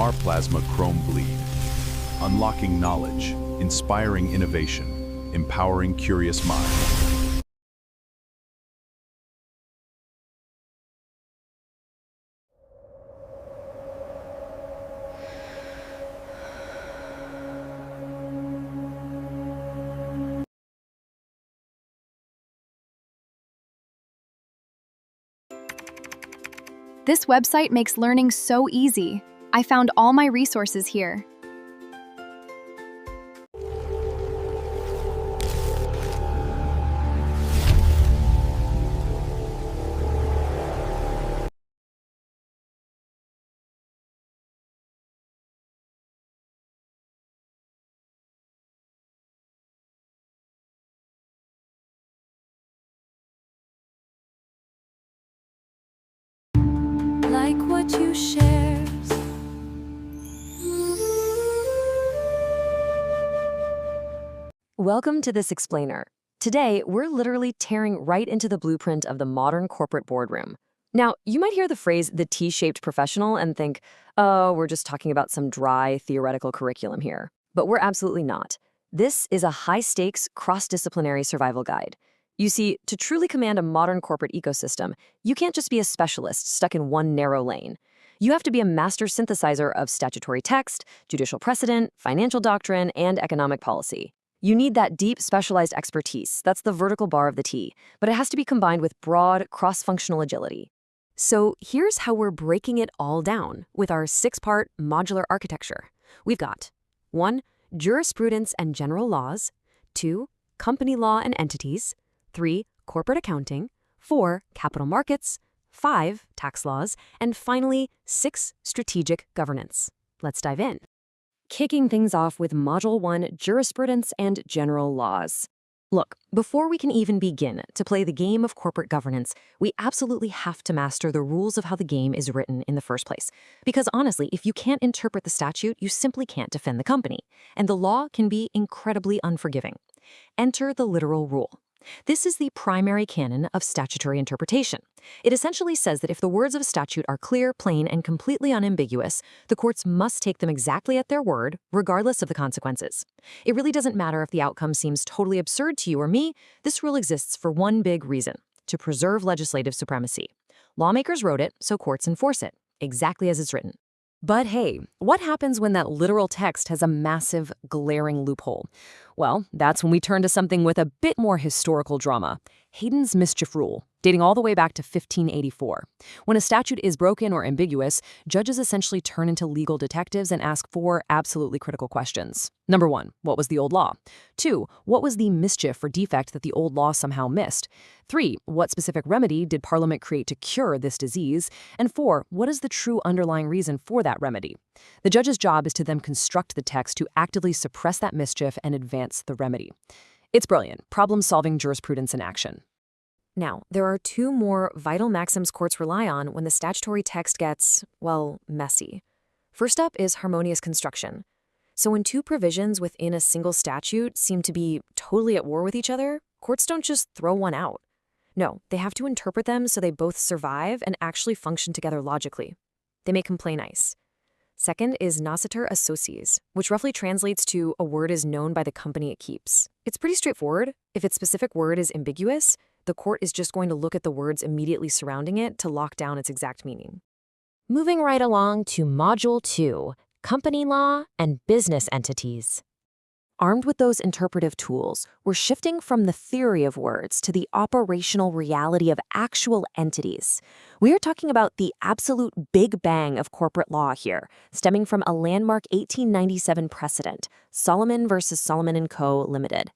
Noir Plasma Chrome Bleed. Unlocking knowledge, inspiring innovation, empowering curious minds. This website makes learning so easy. I found all my resources here. Like what you share. Welcome to this explainer. Today, we're literally tearing right into the blueprint of the modern corporate boardroom. Now, you might hear the phrase the T-shaped professional and think, oh, we're just talking about some dry theoretical curriculum here. But we're absolutely not. This is a high-stakes, cross-disciplinary survival guide. You see, to truly command a modern corporate ecosystem, you can't just be a specialist stuck in one narrow lane. You have to be a master synthesizer of statutory text, judicial precedent, financial doctrine, and economic policy. You need that deep, specialized expertise. That's the vertical bar of the T, but it has to be combined with broad, cross-functional agility. So here's how we're breaking it all down with our 6-part modular architecture. We've got 1. Jurisprudence and general laws, 2. Company law and entities, 3. Corporate accounting, 4. Capital markets, 5. Tax laws, and finally, 6. Strategic governance. Let's dive in. Kicking things off with Module 1, Jurisprudence and General Laws. Look, before we can even begin to play the game of corporate governance, we absolutely have to master the rules of how the game is written in the first place. Because honestly, if you can't interpret the statute, you simply can't defend the company. And the law can be incredibly unforgiving. Enter the literal rule. This is the primary canon of statutory interpretation. It essentially says that if the words of a statute are clear, plain, and completely unambiguous, the courts must take them exactly at their word, regardless of the consequences. It really doesn't matter if the outcome seems totally absurd to you or me. This rule exists for one big reason: to preserve legislative supremacy. Lawmakers wrote it, so courts enforce it, exactly as it's written. But hey, what happens when that literal text has a massive, glaring loophole? Well, that's when we turn to something with a bit more historical drama: Hayden's mischief rule, dating all the way back to 1584. When a statute is broken or ambiguous, judges essentially turn into legal detectives and ask 4 absolutely critical questions. Number 1, what was the old law? 2, what was the mischief or defect that the old law somehow missed? 3, what specific remedy did Parliament create to cure this disease? And 4, what is the true underlying reason for that remedy? The judge's job is to then construct the text to actively suppress that mischief and advance the remedy. It's brilliant, problem-solving jurisprudence in action. Now, there are 2 more vital maxims courts rely on when the statutory text gets, well, messy. First up is harmonious construction. So when 2 provisions within a single statute seem to be totally at war with each other, courts don't just throw one out. No, they have to interpret them so they both survive and actually function together logically. They make them play nice. Second is nascitur associes, which roughly translates to a word is known by the company it keeps. It's pretty straightforward. If its specific word is ambiguous, the court is just going to look at the words immediately surrounding it to lock down its exact meaning. Moving right along to Module 2, Company Law and Business Entities. Armed with those interpretive tools, we're shifting from the theory of words to the operational reality of actual entities. We are talking about the absolute big bang of corporate law here, stemming from a landmark 1897 precedent, Solomon versus Solomon & Co. Limited.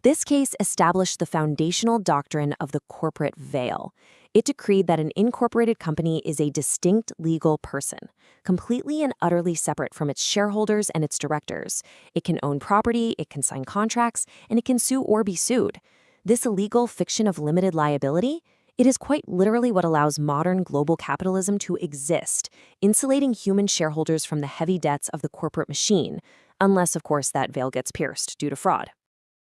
This case established the foundational doctrine of the corporate veil. It decreed that an incorporated company is a distinct legal person, completely and utterly separate from its shareholders and its directors. It can own property, it can sign contracts, and it can sue or be sued. This illegal fiction of limited liability, it is quite literally what allows modern global capitalism to exist, insulating human shareholders from the heavy debts of the corporate machine, unless, of course, that veil gets pierced due to fraud.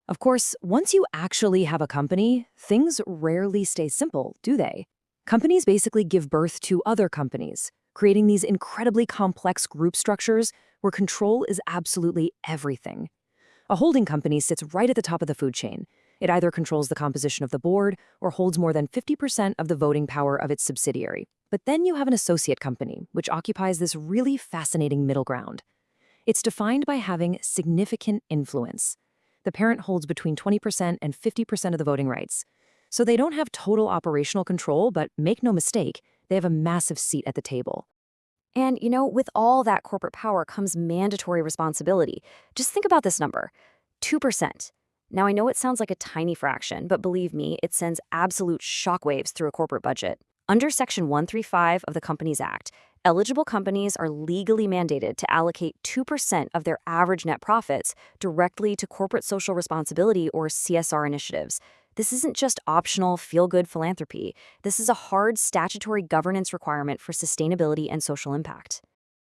Of course, once you actually have a company, things rarely stay simple, do they? Companies basically give birth to other companies, creating these incredibly complex group structures where control is absolutely everything. A holding company sits right at the top of the food chain. It either controls the composition of the board or holds more than 50% of the voting power of its subsidiary. But then you have an associate company, which occupies this really fascinating middle ground. It's defined by having significant influence. The parent holds between 20% and 50% of the voting rights. So they don't have total operational control, but make no mistake, they have a massive seat at the table. And, with all that corporate power comes mandatory responsibility. Just think about this number, 2%. Now, I know it sounds like a tiny fraction, but believe me, it sends absolute shockwaves through a corporate budget. Under Section 135 of the Companies Act, eligible companies are legally mandated to allocate 2% of their average net profits directly to corporate social responsibility or CSR initiatives. This isn't just optional, feel-good philanthropy. This is a hard statutory governance requirement for sustainability and social impact.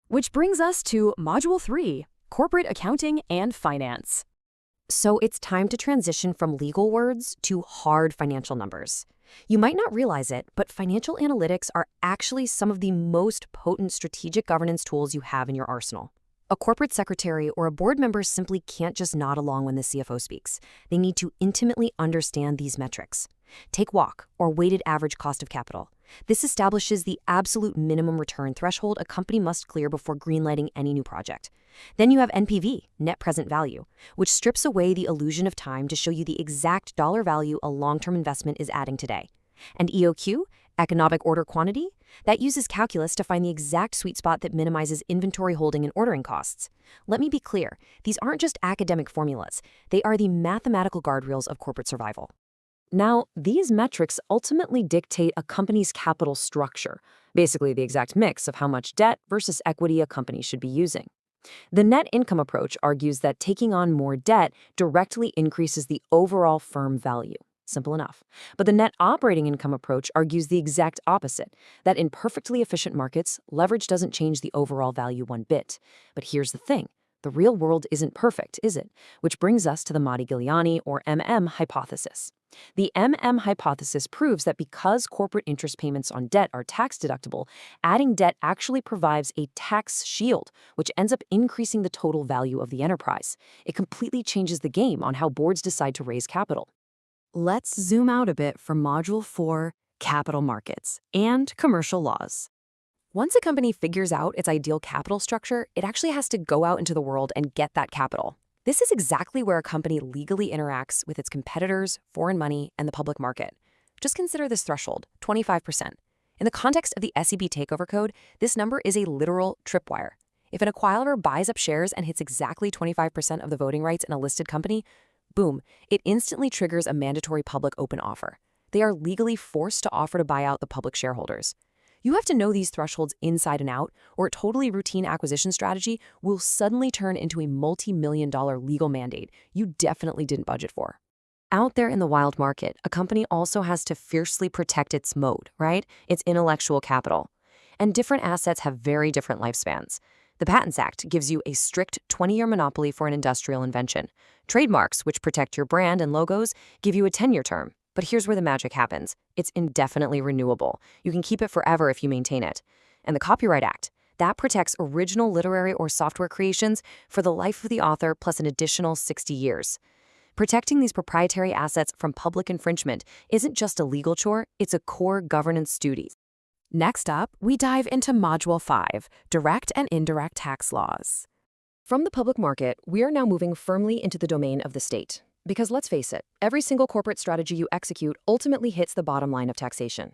Which brings us to Module 3, Corporate Accounting and Finance. So it's time to transition from legal words to hard financial numbers. You might not realize it, but financial analytics are actually some of the most potent strategic governance tools you have in your arsenal. A corporate secretary or a board member simply can't just nod along when the CFO speaks. They need to intimately understand these metrics. Take WACC, or weighted average cost of capital. This establishes the absolute minimum return threshold a company must clear before greenlighting any new project. Then you have NPV, net present value, which strips away the illusion of time to show you the exact dollar value a long-term investment is adding today. And EOQ, economic order quantity, that uses calculus to find the exact sweet spot that minimizes inventory holding and ordering costs. Let me be clear, these aren't just academic formulas. They are the mathematical guardrails of corporate survival. Now, these metrics ultimately dictate a company's capital structure, basically the exact mix of how much debt versus equity a company should be using. The net income approach argues that taking on more debt directly increases the overall firm value. Simple enough. But the net operating income approach argues the exact opposite, that in perfectly efficient markets, leverage doesn't change the overall value one bit. But here's the thing. The real world isn't perfect, is it? Which brings us to the Modigliani or hypothesis. The hypothesis proves that because corporate interest payments on debt are tax deductible, adding debt actually provides a tax shield, which ends up increasing the total value of the enterprise. It completely changes the game on how boards decide to raise capital. Let's zoom out a bit for Module 4, Capital Markets and Commercial Laws. Once a company figures out its ideal capital structure, it actually has to go out into the world and get that capital. This is exactly where a company legally interacts with its competitors, foreign money, and the public market. Just consider this threshold, 25%. In the context of the SEB takeover code, this number is a literal tripwire. If an acquirer buys up shares and hits exactly 25% of the voting rights in a listed company, boom, it instantly triggers a mandatory public open offer. They are legally forced to offer to buy out the public shareholders. You have to know these thresholds inside and out, or a totally routine acquisition strategy will suddenly turn into a multi-million-dollar legal mandate you definitely didn't budget for. Out there in the wild market, a company also has to fiercely protect its moat, right? Its intellectual capital. And different assets have very different lifespans. The Patents Act gives you a strict 20-year monopoly for an industrial invention. Trademarks, which protect your brand and logos, give you a 10-year term. But here's where the magic happens. It's indefinitely renewable. You can keep it forever if you maintain it. And the Copyright Act, that protects original literary or software creations for the life of the author plus an additional 60 years. Protecting these proprietary assets from public infringement isn't just a legal chore, it's a core governance duty. Next up, we dive into Module 5, Direct and Indirect Tax Laws. From the public market, we are now moving firmly into the domain of the state. Because let's face it, every single corporate strategy you execute ultimately hits the bottom line of taxation.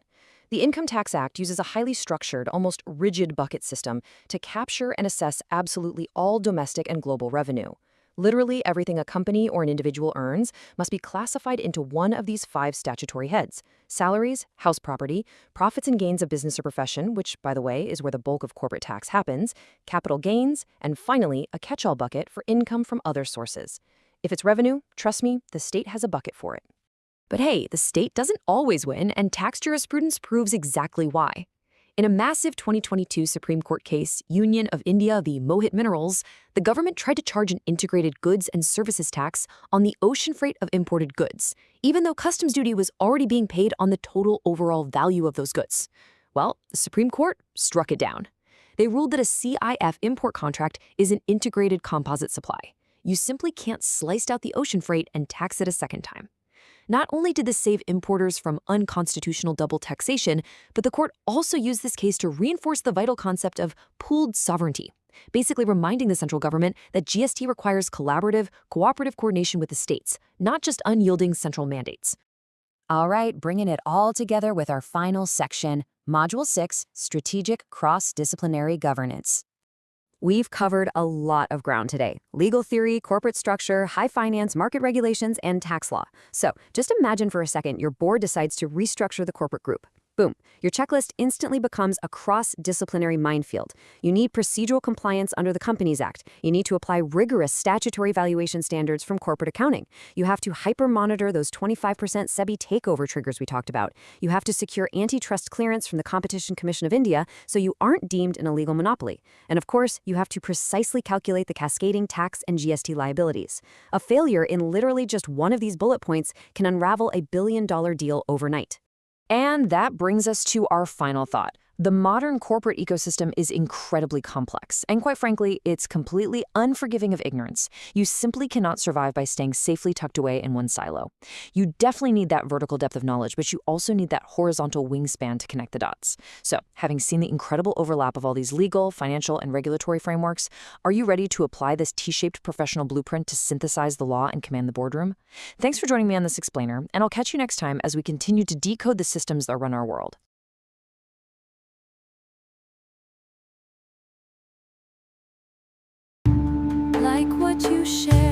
The Income Tax Act uses a highly structured, almost rigid bucket system to capture and assess absolutely all domestic and global revenue. Literally everything a company or an individual earns must be classified into one of these 5 statutory heads: salaries, house property, profits and gains of business or profession, which, by the way, is where the bulk of corporate tax happens, capital gains, and finally, a catch-all bucket for income from other sources. If it's revenue, trust me, the state has a bucket for it. But hey, the state doesn't always win, and tax jurisprudence proves exactly why. In a massive 2022 Supreme Court case, Union of India v. Mohit Minerals, the government tried to charge an integrated goods and services tax on the ocean freight of imported goods, even though customs duty was already being paid on the total overall value of those goods. Well, the Supreme Court struck it down. They ruled that a CIF import contract is an integrated composite supply. You simply can't slice out the ocean freight and tax it a second time. Not only did this save importers from unconstitutional double taxation, but the court also used this case to reinforce the vital concept of pooled sovereignty, basically reminding the central government that GST requires collaborative, cooperative coordination with the states, not just unyielding central mandates. All right, bringing it all together with our final section, Module 6, Strategic Cross-Disciplinary Governance. We've covered a lot of ground today: legal theory, corporate structure, high finance, market regulations, and tax law. So just imagine for a second your board decides to restructure the corporate group. Boom, your checklist instantly becomes a cross-disciplinary minefield. You need procedural compliance under the Companies Act. You need to apply rigorous statutory valuation standards from corporate accounting. You have to hyper-monitor those 25% SEBI takeover triggers we talked about. You have to secure antitrust clearance from the Competition Commission of India so you aren't deemed an illegal monopoly. And of course, you have to precisely calculate the cascading tax and GST liabilities. A failure in literally just one of these bullet points can unravel a billion-dollar deal overnight. And that brings us to our final thought. The modern corporate ecosystem is incredibly complex, and quite frankly, it's completely unforgiving of ignorance. You simply cannot survive by staying safely tucked away in one silo. You definitely need that vertical depth of knowledge, but you also need that horizontal wingspan to connect the dots. So, having seen the incredible overlap of all these legal, financial, and regulatory frameworks, are you ready to apply this T-shaped professional blueprint to synthesize the law and command the boardroom? Thanks for joining me on this explainer, and I'll catch you next time as we continue to decode the systems that run our world. Like what you share.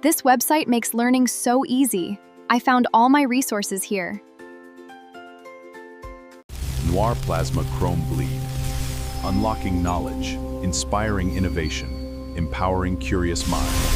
This website makes learning so easy. I found all my resources here. Noir Plasma Chrome Bleed. Unlocking knowledge, inspiring innovation, empowering curious minds.